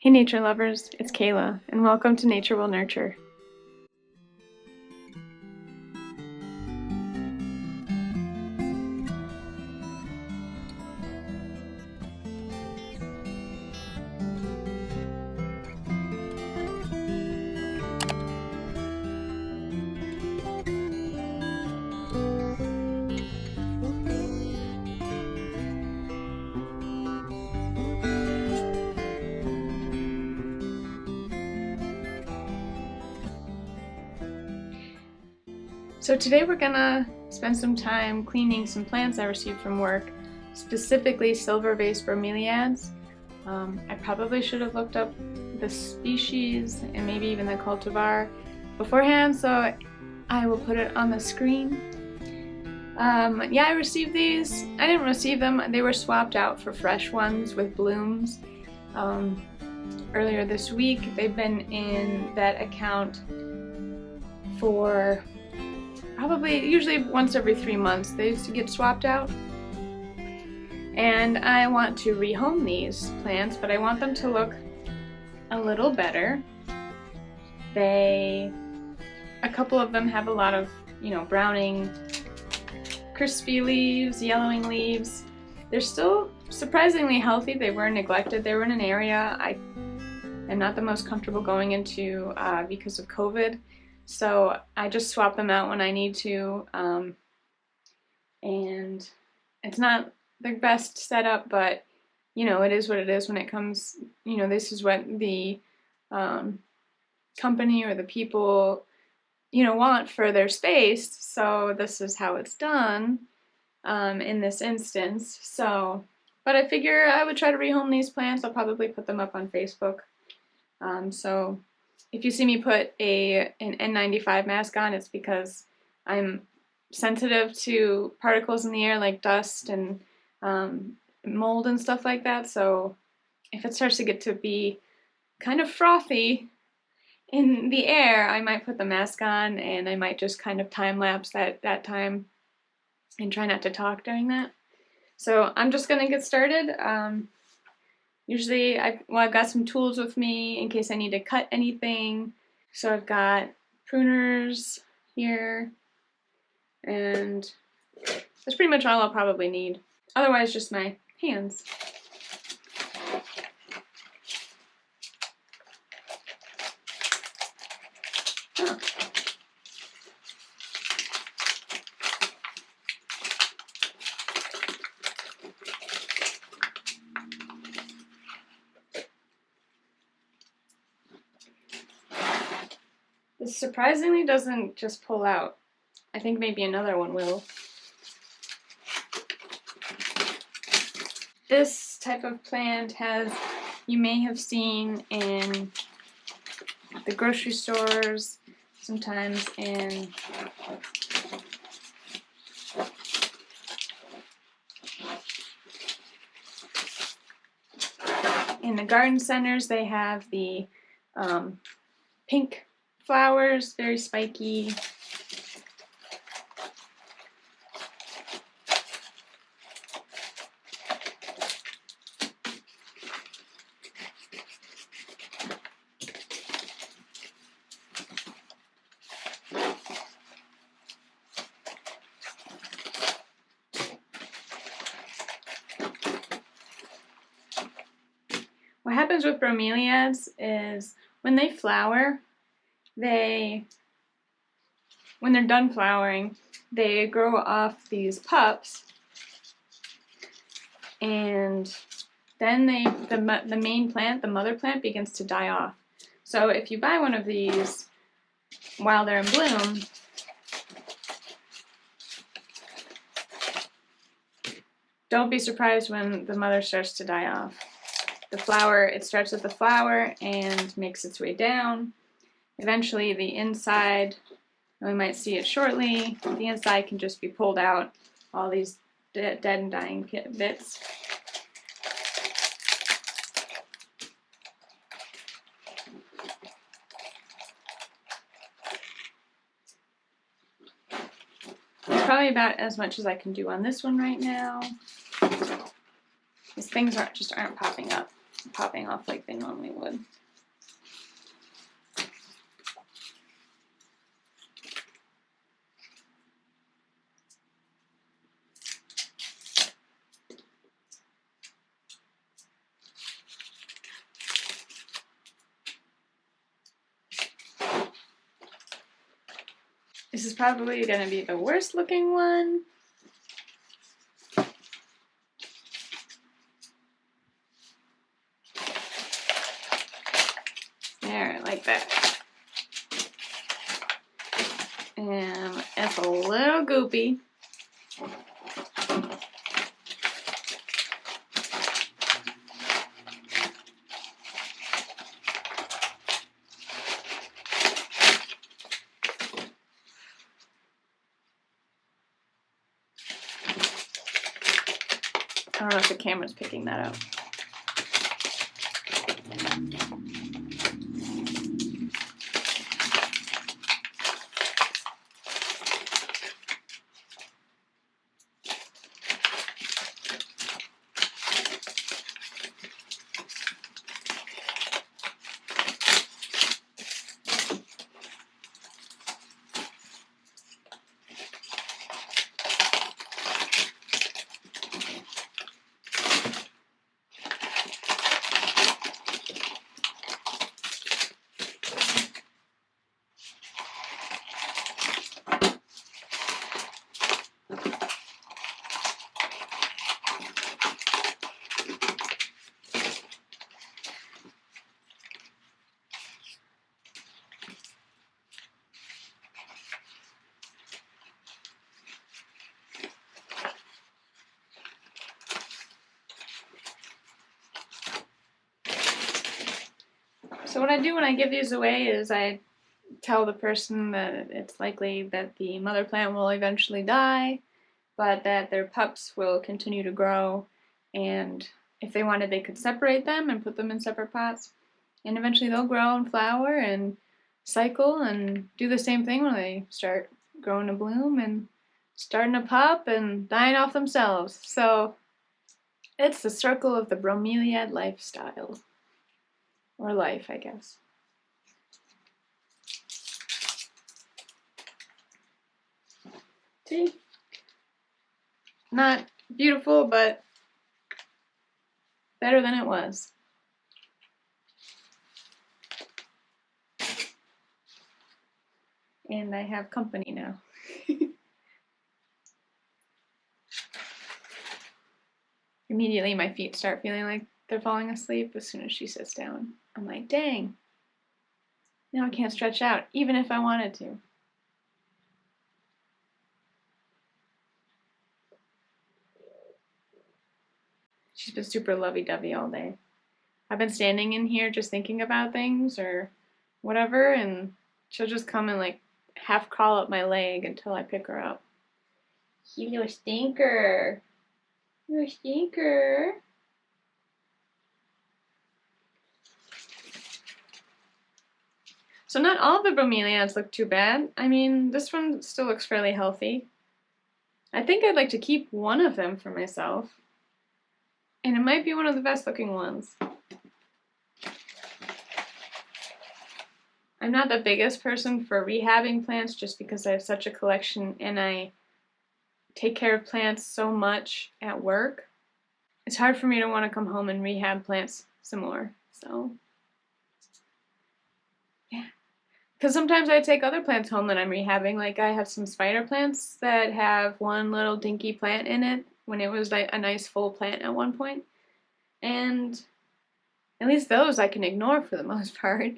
Hey nature lovers, it's Kayla, and welcome to Nature Will Nurture. So today we're gonna spend some time cleaning some plants I received from work, specifically silver vase bromeliads. I probably should have looked up the species and maybe even the cultivar beforehand, so I will put it on the screen. Yeah, I received these. I didn't receive them. They were swapped out for fresh ones with blooms earlier this week. They've been in that account for usually once every 3 months they used to get swapped out. And I want to rehome these plants, but I want them to look a little better. A couple of them have a lot of, browning, crispy leaves, yellowing leaves. They're still surprisingly healthy. They were neglected. They were in an area I am not the most comfortable going into because of COVID. So I just swap them out when I need to, and it's not the best setup, but it is what it is when it comes, this is what the company or the people, want for their space, so this is how it's done in this instance. So, but I figure I would try to rehome these plants. I'll probably put them up on Facebook. So if you see me put an N95 mask on, it's because I'm sensitive to particles in the air like dust and mold and stuff like that. So if it starts to get to be kind of frothy in the air, I might put the mask on and I might just kind of time lapse that time and try not to talk during that. So I'm just gonna get started. Usually, I've got some tools with me in case I need to cut anything. So I've got pruners here, and that's pretty much all I'll probably need. Otherwise, just my hands. Oh. This surprisingly doesn't just pull out. I think maybe another one will. This type of plant you may have seen in the grocery stores, sometimes in the garden centers. They have the pink flowers, very spiky. What happens with bromeliads is when they flower, when they're done flowering, they grow off these pups, and then the main plant, the mother plant, begins to die off. So if you buy one of these while they're in bloom, don't be surprised when the mother starts to die off. It starts with the flower and makes its way down. Eventually the inside, and we might see it shortly, the inside can just be pulled out, all these dead and dying bits. It's probably about as much as I can do on this one right now. These things aren't popping up. popping off like they normally would. This is probably going to be the worst looking one. There, like that. And it's a little goopy. I don't know if the camera's picking that up. So what I do when I give these away is I tell the person that it's likely that the mother plant will eventually die, but that their pups will continue to grow, and if they wanted they could separate them and put them in separate pots, and eventually they'll grow and flower and cycle and do the same thing when they start growing to bloom and starting to pup and dying off themselves. So it's the circle of the bromeliad lifestyle. Or life, I guess. See? Not beautiful, but better than it was. And I have company now. Immediately my feet start feeling like they're falling asleep as soon as she sits down. I'm like, dang. Now I can't stretch out, even if I wanted to. She's been super lovey-dovey all day. I've been standing in here just thinking about things or whatever, and she'll just come and like half crawl up my leg until I pick her up. You little stinker. You little stinker. So not all the bromeliads look too bad. I mean, this one still looks fairly healthy. I think I'd like to keep one of them for myself. And it might be one of the best looking ones. I'm not the biggest person for rehabbing plants just because I have such a collection and I take care of plants so much at work. It's hard for me to want to come home and rehab plants some more. So, yeah. Because sometimes I take other plants home that I'm rehabbing. Like I have some spider plants that have one little dinky plant in it when it was like a nice full plant at one point. And at least those I can ignore for the most part.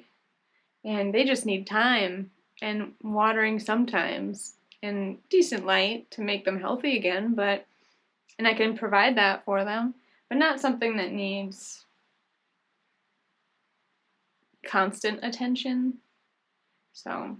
And they just need time and watering sometimes and decent light to make them healthy again, and I can provide that for them, but not something that needs constant attention. So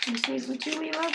You sneeze with you, Leela?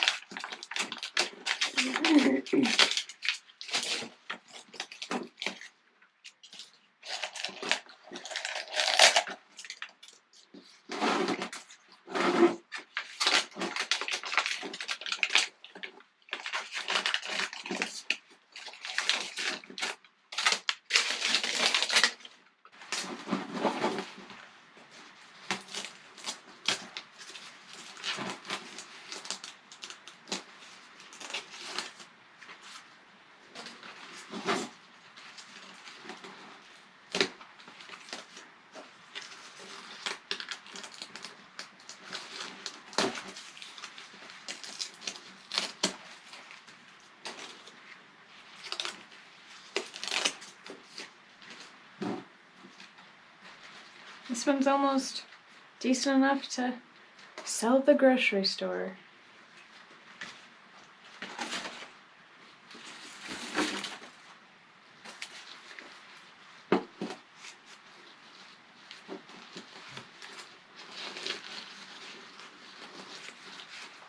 This one's almost decent enough to sell at the grocery store.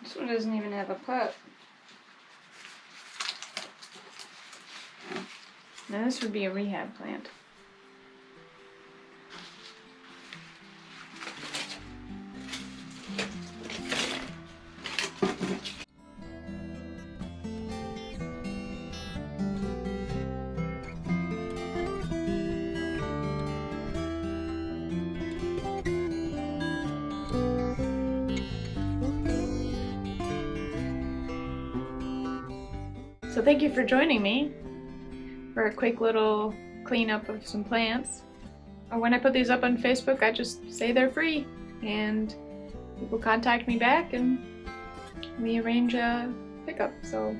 This one doesn't even have a pot. Now this would be a rehab plant. So thank you for joining me for a quick little cleanup of some plants. Or when I put these up on Facebook, I just say they're free, and people contact me back and we arrange a pickup. So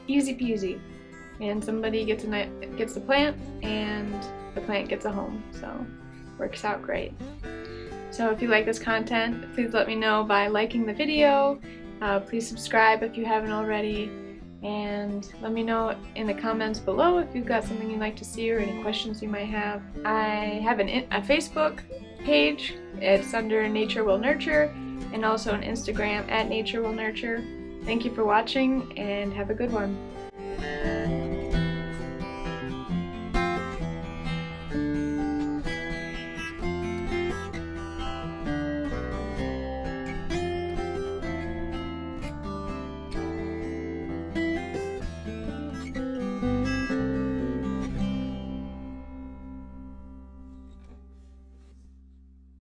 easy peasy, and somebody gets the plant and the plant gets a home, so works out great. So if you like this content, please let me know by liking the video. Please subscribe if you haven't already, and let me know in the comments below if you've got something you'd like to see or any questions you might have. I have a Facebook page. It's under Nature Will Nurture, and also on Instagram at Nature Will Nurture. Thank you for watching, and have a good one.